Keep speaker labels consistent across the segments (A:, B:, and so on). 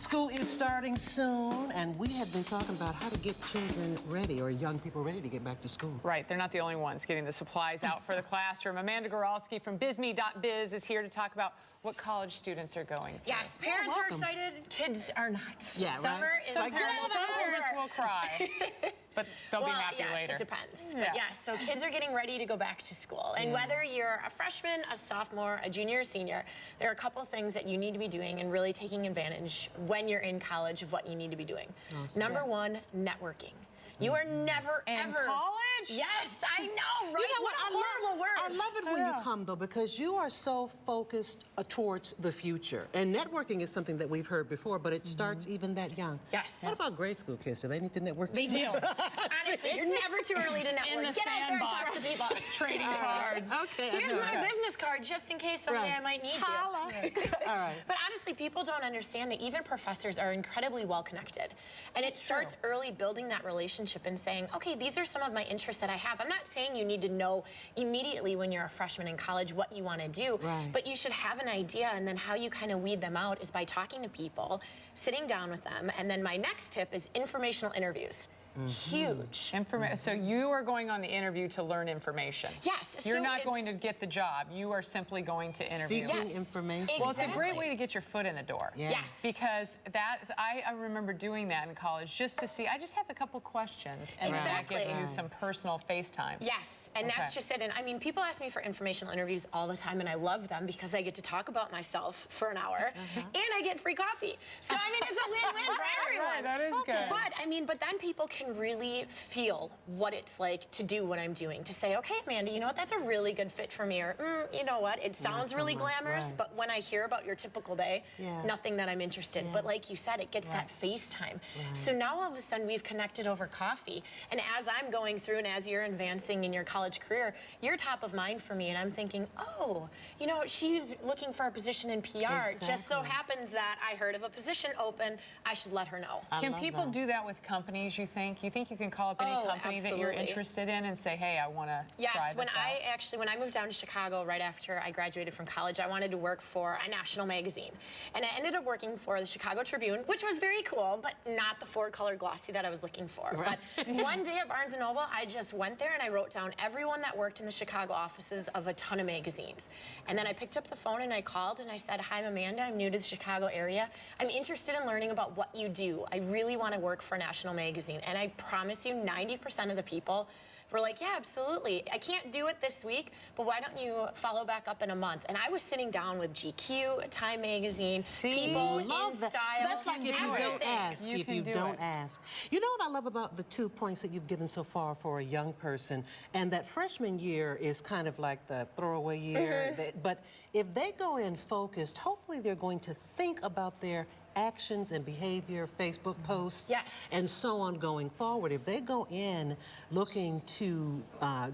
A: School is starting soon, and we have been talking about how to get children ready, or young people ready to get back to school.
B: Right, they're not the only ones getting the supplies out for the classroom. Amanda Goralski from BizMe.biz is here to talk about what college students are going through.
C: Yes, parents are excited, kids are not.
A: Yeah,
C: Summer
A: right?
C: is
B: Some parents will cry, but they'll be happy
C: yes,
B: later.
C: It depends.
B: Yeah.
C: But yes, so kids are getting ready to go back to school. And whether you're a freshman, a sophomore, a junior, or senior, there are a couple things that you need to be doing and really taking advantage when you're in college of what you need to be doing.
A: Awesome.
C: Number one, networking. You are never, ever...
B: college?
C: Yes, I know, right?
A: You know what?
C: horrible word.
A: I love it when you come, though, because you are so focused towards the future. And networking is something that we've heard before, but it starts even that young.
C: Yes.
A: What about grade school kids? Do they need to network?
C: They do. Honestly, you're never too early to network.
B: In the
C: Get out there and talk
B: sandbox,
C: to people.
B: trading cards.
A: Okay.
C: Here's my business card, just in case someday I might need
A: Holla.
C: you.
A: All right.
C: But honestly, people don't understand that even professors are incredibly well connected. And it starts early building that relationship and saying, okay, these are some of my interests that I have. I'm not saying you need to know immediately when you're a freshman in college what you want to do, but you should have an idea, and then how you kind of weed them out is by talking to people, sitting down with them, and then my next tip is informational interviews. Huge.
B: So you are going on the interview to learn information.
C: Yes.
B: You're
C: so
B: not going to get the job. You are simply going to interview.
A: Seeking information.
B: Well, it's a great way to get your foot in the door.
C: Yes.
B: Because I remember doing that in college just to see. I just have a couple questions, and that gets you some personal FaceTime.
C: Yes, and that's just it. And I mean, people ask me for informational interviews all the time, and I love them because I get to talk about myself for an hour, and I get free coffee. So I mean, it's a win-win for everyone.
B: Right, that is good.
C: But I mean, then people can really feel what it's like to do what I'm doing. To say, okay, Amanda, you know what? That's a really good fit for me. Or, you know what? It sounds really glamorous, but when I hear about your typical day, nothing that I'm interested in. But like you said, it gets that FaceTime. So now all of a sudden we've connected over coffee. And as I'm going through and as you're advancing in your college career, you're top of mind for me. And I'm thinking, oh, you know, she's looking for a position in PR. Just so happens that I heard of a position open. I should let her know.
B: Can people do that with companies, you think? You think you can call up any company that you're interested in and say, hey, I want to try this out?
C: When I moved down to Chicago right after I graduated from college, I wanted to work for a national magazine. And I ended up working for the Chicago Tribune, which was very cool, but not the four-color glossy that I was looking for. But one day at Barnes & Noble, I just went there and I wrote down everyone that worked in the Chicago offices of a ton of magazines. And then I picked up the phone and I called and I said, hi, I'm Amanda. I'm new to the Chicago area. I'm interested in learning about what you do. I really want to work for a national magazine. And I promise you, 90% of the people were like, yeah, absolutely. I can't do it this week, but why don't you follow back up in a month? And I was sitting down with GQ, Time Magazine, people in style.
A: That's like if you don't ask, if you don't ask. You know what I love about the 2 points that you've given so far for a young person, and that freshman year is kind of like the throwaway year, but if they go in focused, hopefully they're going to think about their actions and behavior, Facebook posts, and so on going forward. If they go in looking to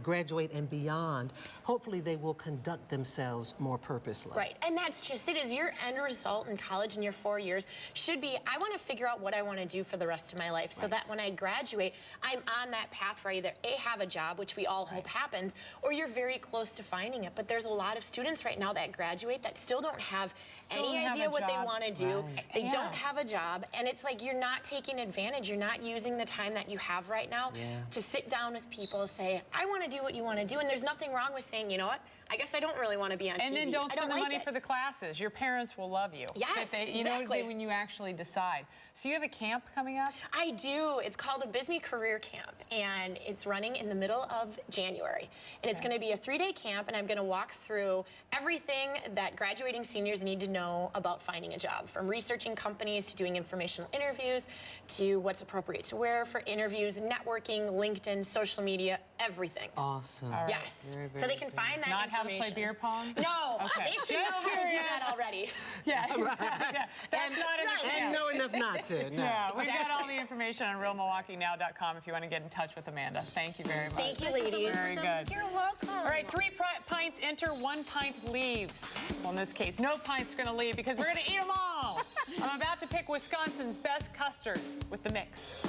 A: graduate and beyond, hopefully they will conduct themselves more purposely.
C: Right, and that's just it. Is your end result in college in your 4 years should be, I want to figure out what I want to do for the rest of my life so that when I graduate, I'm on that path where I either A, have a job, which we all hope happens, or you're very close to finding it. But there's a lot of students right now that graduate that still don't have any idea what they want to do. They don't have a job, and it's like you're not taking advantage. You're not using the time that you have right now to sit down with people, say, I want to do what you want to do, and there's nothing wrong with saying, you know what, I guess I don't really want to be on TV.
B: And then don't spend the money for the classes. Your parents will love you.
C: Yes,
B: you know, when you actually decide. So you have a camp coming up?
C: I do. It's called the BizMe Career Camp, and it's running in the middle of January. And it's going to be a 3-day camp, and I'm going to walk through everything that graduating seniors need to know about finding a job, from researching companies to doing informational interviews to what's appropriate to wear for interviews, networking, LinkedIn, social media, everything.
A: Awesome.
C: Yes. So they can find that
B: Not
C: information.
B: How to play beer pong?
C: No. They should know how to do that already.
B: That's not in the camp.
A: And know enough not to. No.
B: Yeah, we've got all the information on realmilwaukeenow.com if you want to get in touch with Amanda. Thank you very much.
C: Thank you, ladies.
B: Very good.
C: You're welcome.
B: All right, 3 pints enter, 1 pint leaves. Well, in this case, no pint's going to leave because we're going to eat them all. I'm about to pick Wisconsin's best custard with the mix.